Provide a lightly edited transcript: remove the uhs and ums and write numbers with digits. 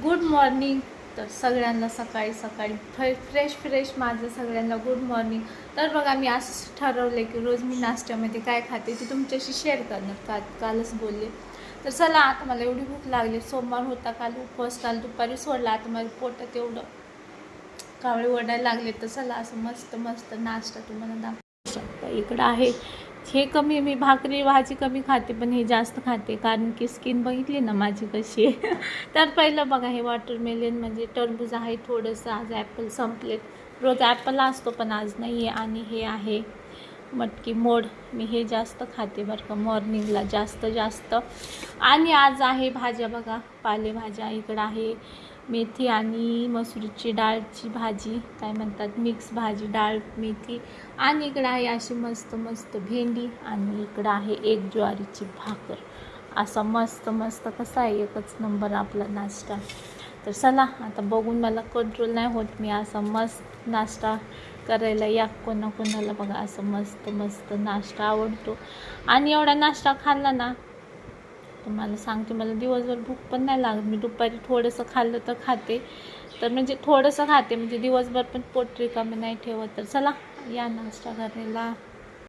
Good morning. तर सगळ्यांना सकाळी सकाळी फ्रेश माझं सगळ्यांना गुड मॉर्निंग. तर बघा मी असं ठरवलं की रोज मी नाश्त्यामध्ये काय खाते ते तुमच्याशी शेअर करणार. कालच बोलले. तर चला आता मला एवढी भूक लागली. सोमवार होता, काल उपवास, काल दुपारी सोडला. आता माझ्या पोटात एवढं कावळे ओढायला लागले. तर चला असं मस्त मस्त नाश्ता तुम्हाला दाखवू शकता. इकडं आहे हे कमी, मी भाकरी भाजी कमी खाते पण हे जास्त खाते कारण की स्किन बघितली ना माझी कशी आहे. तर पहिलं बघा हे वॉटरमेलन म्हणजे टरबूज आहे थोडंसं. आज ॲपल संपले. रोज ॲपल असतो पण आज नाही आहे. आणि हे आहे मटकी मोड. मी हे जास्त खाते बरं का मॉर्निंगला जास्त. आणि आज आहे भाज्या बघा, पालेभाज्या. इकडं आहे मेथी आणि मसूरची डाळची भाजी, काय म्हणतात मिक्स भाजी, डाळ मेथी. आणि इकडं आहे अशी मस्त मस्त भेंडी. आणि इकडं आहे एक ज्वारीची भाकर. असा मस्त मस्त कसा आहे, एकच नंबर आपला नाश्ता. तर चला आता बघून मला कंट्रोल नाही होत, मी असा मस्त नाश्ता करायला. या कोणाकोणाला बघा असं मस्त मस्त नाश्ता आवडतो. आणि एवढा नाश्ता खाल्ला ना तुम्हाला सांगते, मला दिवसभर भूक पण नाही लागत. मी दुपारी थोडंसं खाल्लं तर खाते, तर म्हणजे थोडंसं खाते म्हणजे दिवसभर पण पोट रिकामी नाही ठेवत. तर चला या नाश्ता करायला.